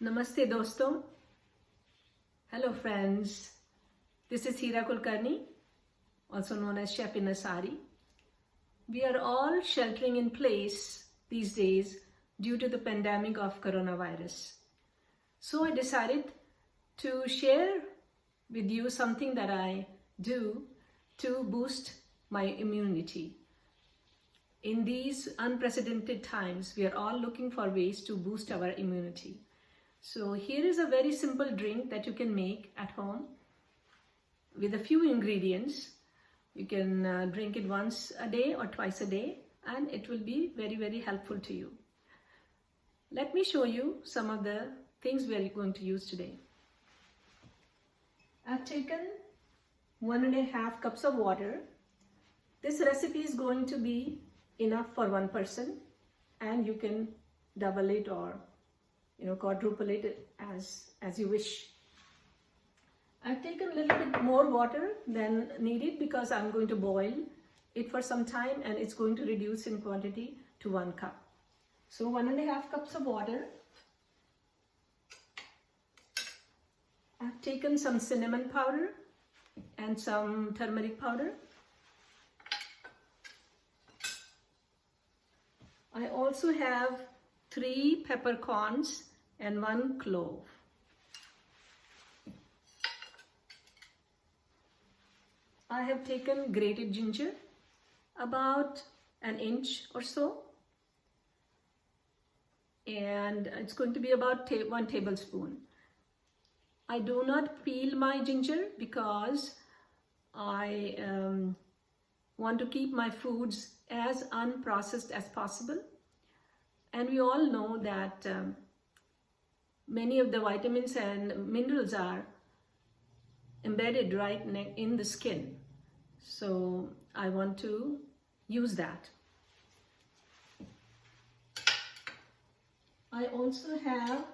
Namaste dosto. Hello friends. This is Hira Kulkarni, also known as Chef in a Sari. We are all sheltering in place these days due to the pandemic of coronavirus. So I decided to share with you something that I do to boost my immunity. In these unprecedented times, we are all looking for ways to boost our immunity. So here is a very simple drink that you can make at home with a few ingredients. You can drink it once a day or twice a day, and it will be very, very helpful to you. Let me show you some of the things we are going to use today. I've taken 1.5 cups of water. This recipe is going to be enough for one person, and you can double it or quadruple it as you wish. I've taken a little bit more water than needed because I'm going to boil it for some time, and it's going to reduce in quantity to 1 cup. So 1.5 cups of water. I've taken some cinnamon powder and some turmeric powder. I also have 3 peppercorns and 1 clove. I have taken grated ginger, about an inch or so, and it's going to be about 1 tablespoon. I do not peel my ginger because I want to keep my foods as unprocessed as possible. And we all know that many of the vitamins and minerals are embedded right in the skin. So I want to use that. I also have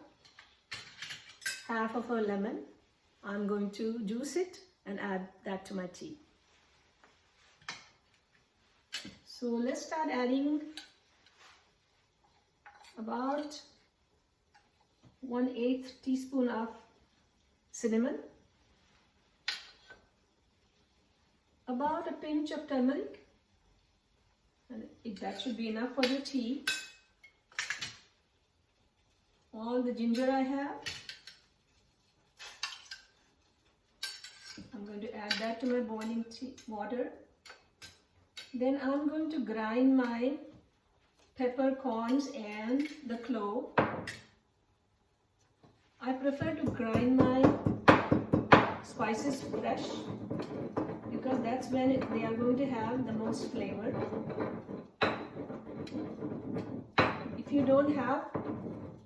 half of a lemon. I'm going to juice it and add that to my tea. So let's start adding about 1/8 teaspoon of cinnamon, about a pinch of turmeric, and that should be enough for the tea. All the ginger I have, I'm going to add that to my boiling water. Then I'm going to grind my peppercorns and the clove. I prefer to grind my spices fresh because that's when they are going to have the most flavor. If you don't have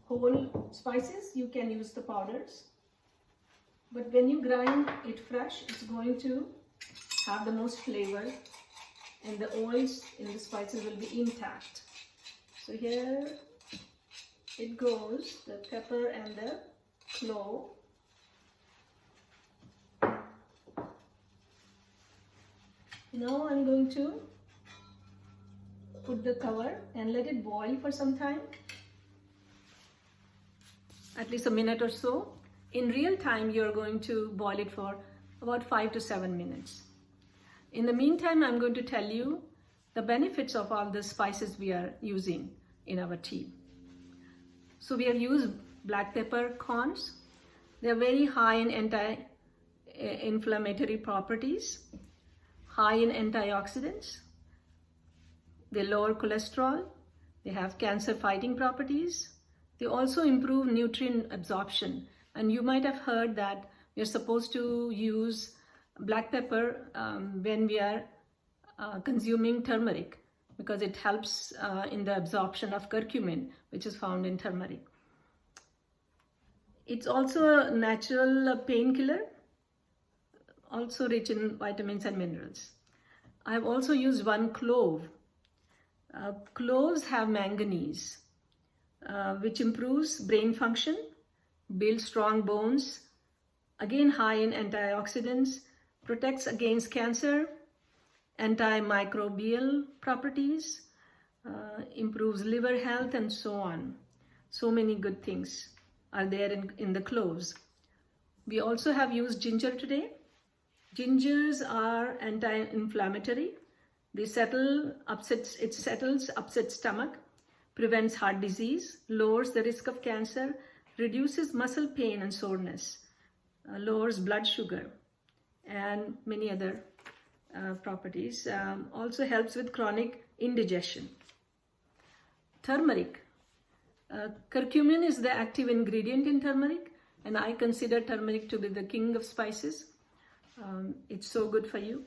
whole spices, you can use the powders. But when you grind it fresh, it's going to have the most flavor, and the oils in the spices will be intact. So here it goes, the pepper and the clove. Now I'm going to put the cover and let it boil for some time, at least a minute or so. In real time, you're going to boil it for about 5 to 7 minutes. In the meantime, I'm going to tell you the benefits of all the spices we are using in our tea. So we have used black peppercorns. They are very high in anti-inflammatory properties, high in antioxidants. They lower cholesterol. They have cancer-fighting properties. They also improve nutrient absorption. And you might have heard that you're supposed to use black pepper when we are consuming turmeric, because it helps in the absorption of curcumin, which is found in turmeric. It's also a natural painkiller, also rich in vitamins and minerals. I have also used 1 clove. Cloves have manganese, which improves brain function, builds strong bones, again high in antioxidants, protects against cancer, antimicrobial properties, improves liver health, and so on. So many good things are there in the cloves. We also have used ginger today. Gingers are anti-inflammatory. It settles upset stomach, prevents heart disease, lowers the risk of cancer, reduces muscle pain and soreness, lowers blood sugar, and many other properties. Also helps with chronic indigestion. Turmeric. Curcumin is the active ingredient in turmeric, and I consider turmeric to be the king of spices. It's so good for you.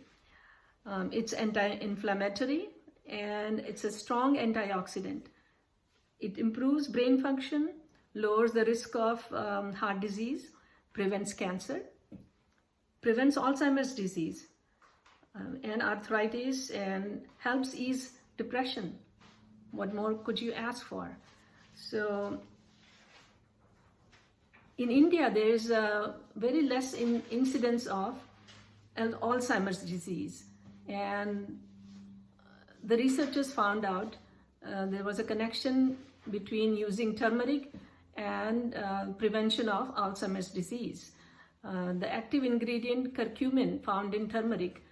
It's anti-inflammatory, and it's a strong antioxidant. It improves brain function, lowers the risk of heart disease, prevents cancer, prevents Alzheimer's disease and arthritis, and helps ease depression. What more could you ask for? So in India, there is a very less incidence of Alzheimer's disease, and the researchers found out there was a connection between using turmeric and prevention of Alzheimer's disease. The active ingredient curcumin found in turmeric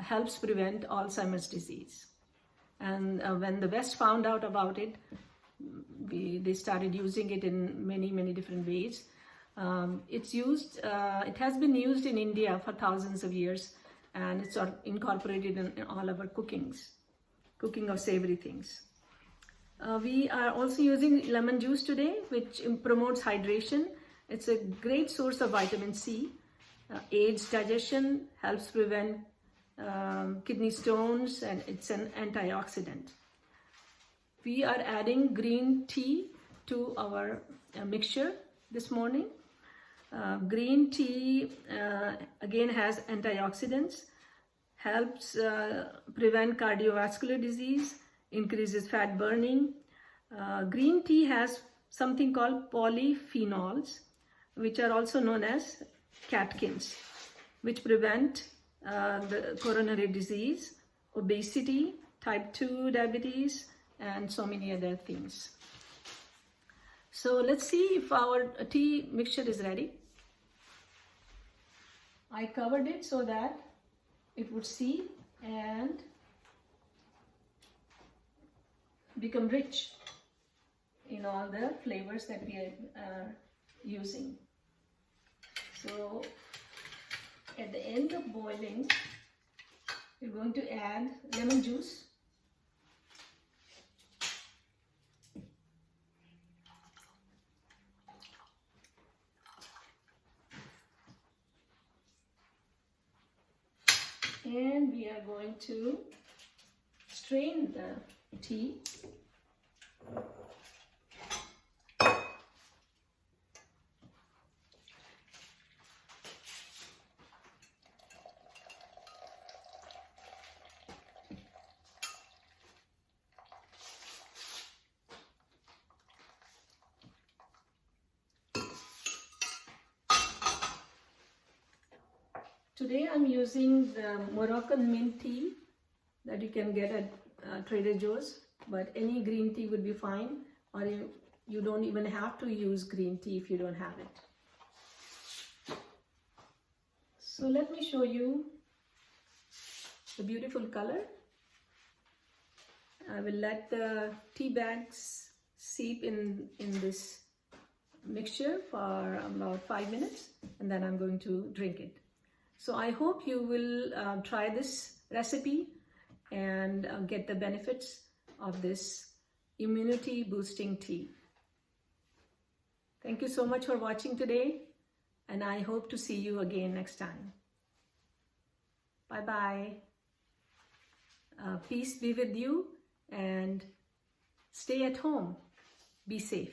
helps prevent Alzheimer's disease. And when the West found out about it, they started using it in many different ways. It has been used in India for thousands of years, and it's incorporated in all our cooking of savory things. We are also using lemon juice today, which promotes hydration. It's a great source of vitamin C, aids digestion, helps prevent kidney stones, and it's an antioxidant. We are adding green tea to our mixture this morning. Green tea again has antioxidants, helps prevent cardiovascular disease, increases fat burning. Green tea has something called polyphenols, which are also known as catechins, which prevent the coronary disease, obesity, type 2 diabetes, and so many other things. So let's see if our tea mixture is ready. I covered it so that it would seep and become rich in all the flavors that we are using. So at the end of boiling, we're going to add lemon juice. And we are going to strain the tea. Today I'm using the Moroccan mint tea that you can get at Trader Joe's, but any green tea would be fine, or you don't even have to use green tea if you don't have it. So let me show you the beautiful color. I will let the tea bags seep in this mixture for about 5 minutes, and then I'm going to drink it. So I hope you will try this recipe and get the benefits of this immunity boosting tea. Thank you so much for watching today, and I hope to see you again next time. Bye-bye. Peace be with you, and stay at home. Be safe.